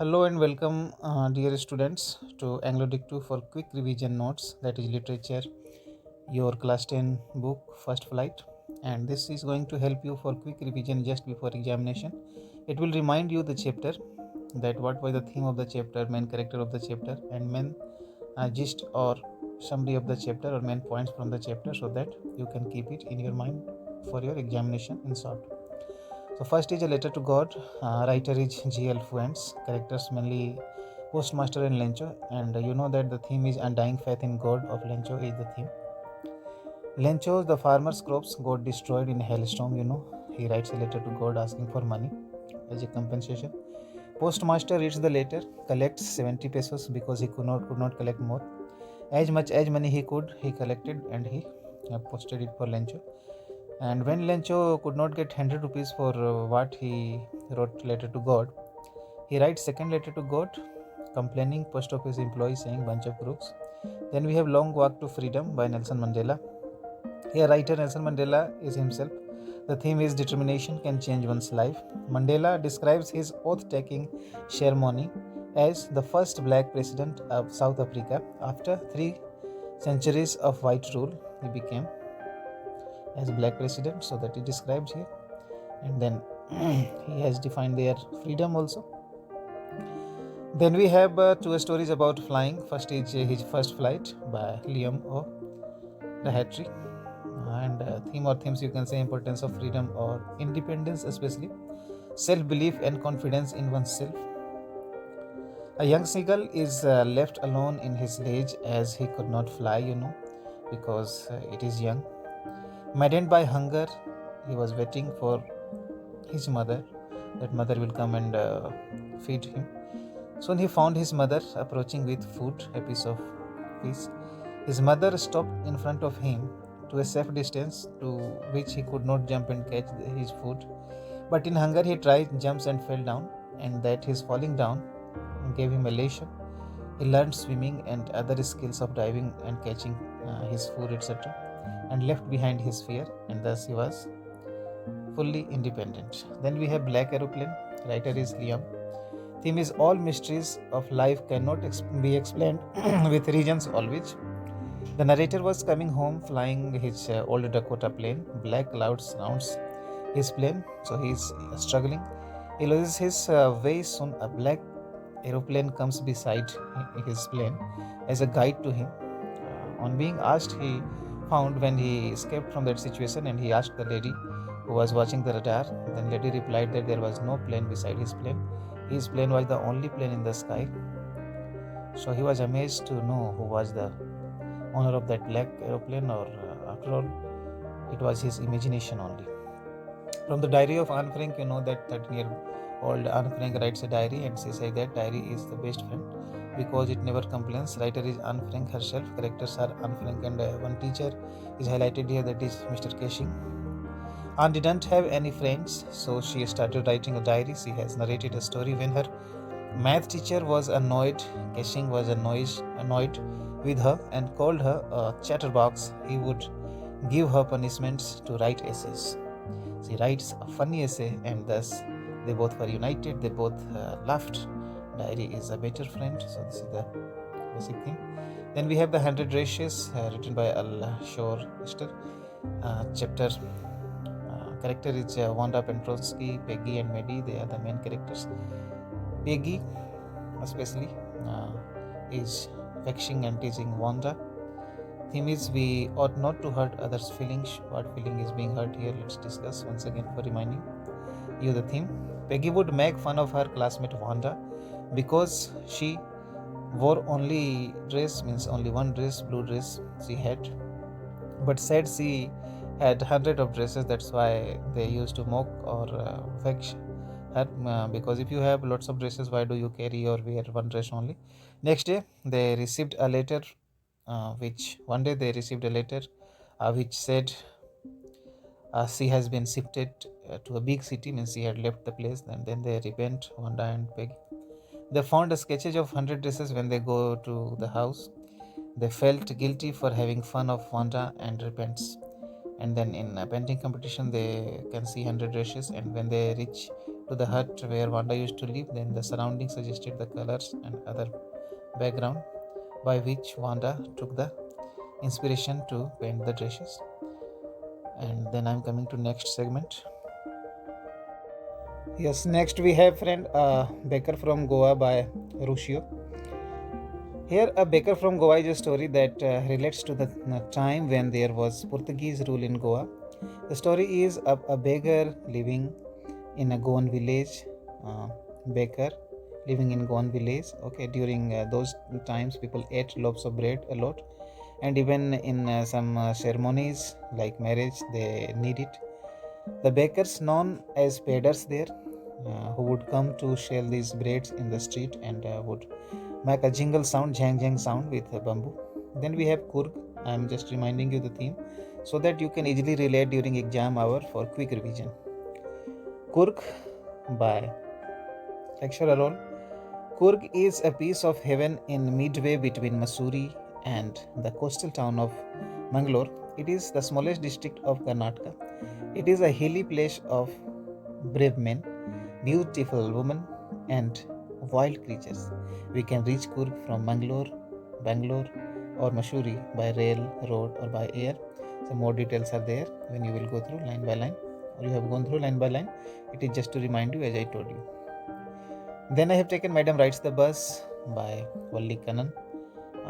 Hello and welcome, dear students, to Anglo-Dic 2 for quick revision notes, that is literature, your class 10 book, First Flight. And this is going to help you for quick revision just before examination. It will remind you the chapter, that what was the theme of the chapter, main character of the chapter, and main gist or summary of the chapter or main points from the chapter, so that you can keep it in your mind for your examination in short. So first is a letter to God. Writer is G.L. Fuentes. Characters mainly Postmaster and Lencho. And you know that the theme is undying faith in God of Lencho is the theme. Lencho, the farmer's crops got destroyed in a hailstorm. He writes a letter to God asking for money as a compensation. Postmaster reads the letter, collects 70 pesos because he could not collect more. As much as money he could, he collected and he posted it for Lencho. And when Lencho could not get 100 rupees for what he wrote letter to God, he writes second letter to God, complaining post office employee saying bunch of crooks. Then we have Long Walk to Freedom by Nelson Mandela. Here writer Nelson Mandela is himself. The theme is determination can change one's life. Mandela describes his oath-taking ceremony as the first black president of South Africa. After 3 centuries of white rule, he became as black president, so that he describes here. And then he has defined their freedom also. Then we have two stories about flying. First is his first flight by Liam O'Rahatry. And theme or themes, you can say, importance of freedom or independence, especially self-belief and confidence in oneself. A young seagull is left alone in his cage as he could not fly, because it is young. Maddened by hunger, he was waiting for his mother, that mother will come and feed him. Soon he found his mother approaching with food, a piece of fish. His mother stopped in front of him to a safe distance to which he could not jump and catch his food. But in hunger he tried, jumps and fell down, and that his falling down gave him elation. He learned swimming and other skills of diving and catching his food, etc., and left behind his fear, and thus he was fully independent. Then we have Black Aeroplane. Writer is Liam. Theme is all mysteries of life cannot be explained with reasons always. The narrator was coming home flying his old Dakota plane. Black cloud surrounds his plane, so he is struggling. He loses his way. Soon a black aeroplane comes beside his plane as a guide to him. On being asked, he found when he escaped from that situation, and he asked the lady who was watching the radar. Then lady replied that there was no plane beside his plane. His plane was the only plane in the sky. So he was amazed to know who was the owner of that black aeroplane, or after all, it was his imagination only. From the diary of Anne Frank, you know that 13-year-old Anne Frank writes a diary, and she says that diary is the best friend because it never complains. Writer is Anne Frank herself. Characters are Anne Frank, and one teacher is highlighted here, that is Mr. Cashing. Anne didn't have any friends, so she started writing a diary. She has narrated a story when her math teacher was annoyed. Cashing was annoyed with her and called her a chatterbox. He would give her punishments to write essays. She writes a funny essay, and thus they both were united. They both laughed. Diary is a better friend. So this is the basic thing. Then we have the 100 Rashes, written by Al Shore Esther. Chapter character is Wanda Petronsky, Peggy and Maddie. They are the main characters. Peggy, especially, is vexing and teasing Wanda. Theme is we ought not to hurt others' feelings. What feeling is being hurt here? Let's discuss once again for reminding you the theme. Peggy would make fun of her classmate Wanda because she wore only one dress, blue dress she had, but said she had hundred of dresses. That's why they used to mock or vex her, because if you have lots of dresses, why do you carry or wear one dress only? Next day they received a letter, which said she has been shifted to a big city, means she had left the place, and then they repent, Wanda and Peggy. They found a sketches of 100 dresses. When they go to the house, they felt guilty for having fun of Wanda and repents. And then in a painting competition, they can see 100 dresses, and when they reach to the hut where Wanda used to live. Then the surroundings suggested the colors and other background by which Wanda took the inspiration to paint the dresses. And then I'm coming to next segment. Yes, next we have friend Baker from Goa by Ruscio. Here, a baker from Goa is a story that relates to the time when there was Portuguese rule in Goa. The story is a baker living in a Goan village. Baker living in Goan village. Okay, during those times, people ate loaves of bread a lot, and even in some ceremonies like marriage, they need it. The bakers, known as peders there, who would come to sell these breads in the street and would make a jingle sound, jang jang sound with bamboo. Then we have Kurg. I am just reminding you the theme so that you can easily relate during exam hour for quick revision. Kurg by Akshay Arol. Kurg is a piece of heaven in midway between Mussoorie and the coastal town of Mangalore. It is the smallest district of Karnataka. It is a hilly place of brave men, beautiful women, and wild creatures. We can reach Kurg from Bangalore, or Mussoorie by rail, road, or by air. Some more details are there when you will go through line by line, or you have gone through line by line. It is just to remind you, as I told you. Then I have taken Madam Rides the Bus by Valli Kannan.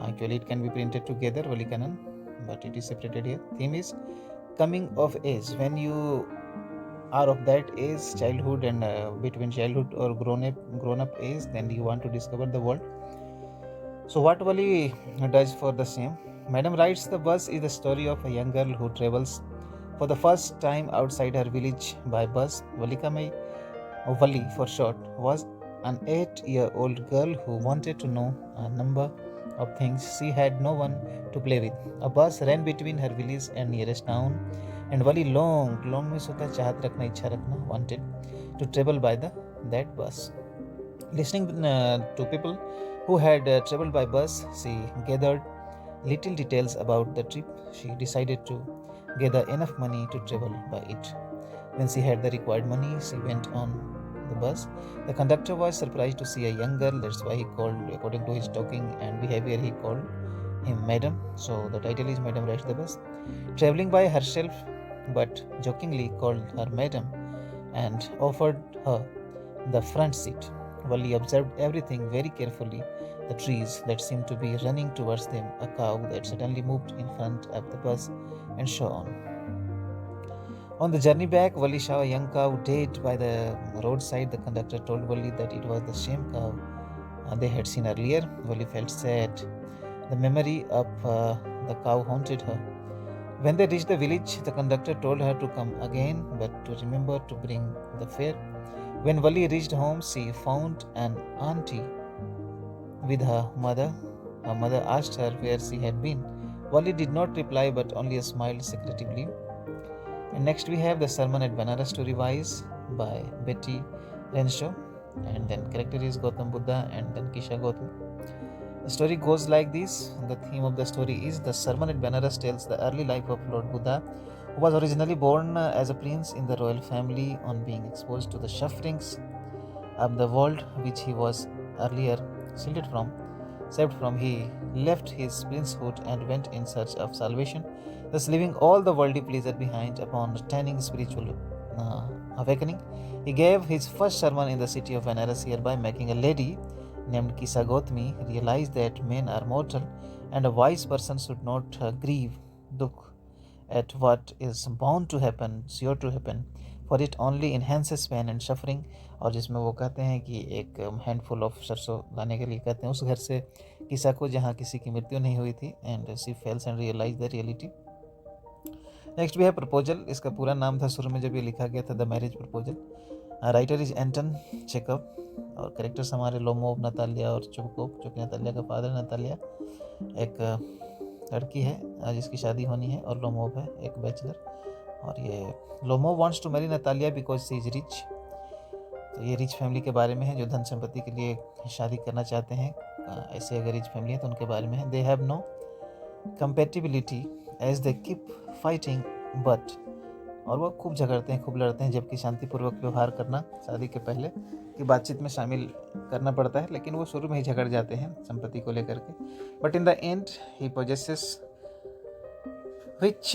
Actually, it can be printed together, Valli Kannan, but it is separated here. Theme is coming of age. When you are of that age, childhood and between childhood or grown up age, then you want to discover the world. So what Valli does for the same. Madam Rides the Bus is the story of a young girl who travels for the first time outside her village by bus. Valli for short, was an 8-year-old girl who wanted to know a number of things. She had no one to play with. A bus ran between her village and nearest town, and Valli long means hota chahat rakhna, ichha rakhna, wanted to travel by that bus. Listening to people who had traveled by bus, she gathered little details about the trip. She decided to gather enough money to travel by it. When she had the required money, she went on the bus. The conductor was surprised to see a young girl. That's why he called, according to his talking and behavior, he called him Madam. So the title is Madam Rides the Bus. Traveling by herself, but jokingly called her Madam and offered her the front seat. Valli observed everything very carefully. The trees that seemed to be running towards them, a cow that suddenly moved in front of the bus, and so on. On the journey back, Valli saw a young cow dead by the roadside. The conductor told Valli that it was the same cow they had seen earlier. Valli felt sad. The memory of the cow haunted her. When they reached the village, the conductor told her to come again, but to remember to bring the fare. When Valli reached home, she found an auntie with her mother. Her mother asked her where she had been. Valli did not reply, but only smiled secretively. And next we have the Sermon at Banaras to Revise by Betty Renshaw. And then character is Gautam Buddha and then Kisha Gautam. The story goes like this. The theme of the story is the Sermon at Banaras tells the early life of Lord Buddha, who was originally born as a prince in the royal family. On being exposed to the sufferings of the world which he was earlier saved from, he left his princehood and went in search of salvation, thus leaving all the worldly pleasure behind. Upon attaining spiritual awakening, he gave his first sermon in the city of Banaras, hereby making a lady named Kisa Gautami realize that men are mortal and a wise person should not grieve dukh at what is bound to happen, sure to happen, for it only enhances pain and suffering. और जिसमें वो कहते हैं कि एक handful of सरसों लाने के लिए कहते हैं उस घर से किसा को जहाँ किसी की मृत्यु नहीं हुई थी, and she fails and realise the reality. Next भी है प्रपोजल. इसका पूरा नाम था शुरू में जब ये लिखा गया था the marriage proposal. Writer is Anton checkup और कैरेक्टर्स हमारे लोमोव, नतालिया और चुबकोव, जो कि नतालिया का फादर. नतालिया एक लड़की है जिसकी शादी होनी है और लोमोव है एक बैचलर. और ये Lomov wants to marry Natalia because she is rich. तो ये रिच फैमिली के बारे में है जो धन संपत्ति के लिए शादी करना चाहते हैं. ऐसे अगर रिच फैमिली है तो उनके बारे में है. They have no compatibility as they keep fighting, but और वो खूब झगड़ते हैं, खूब लड़ते हैं, जबकि शांतिपूर्वक व्यवहार करना शादी के पहले की बातचीत में शामिल करना पड़ता है, लेकिन वो शुरू में ही झगड़ जाते हैं संपत्ति को लेकर के। But in the end he possesses which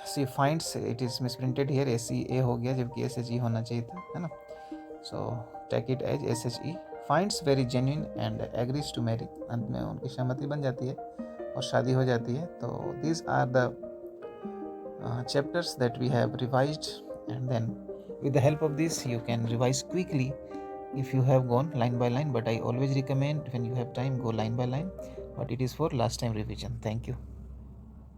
sea finds, it is misprinted here, SEA हो गया जबकि SHE होना चाहिए था, है ना। So take it as SHE, finds very genuine and agrees to marry. अंत में उनकी सहमति बन जाती है और शादी हो जाती है। तो these are the chapters that we have revised, and then with the help of this you can revise quickly if you have gone line by line, but I always recommend when you have time go line by line, but it is for last time revision. Thank you.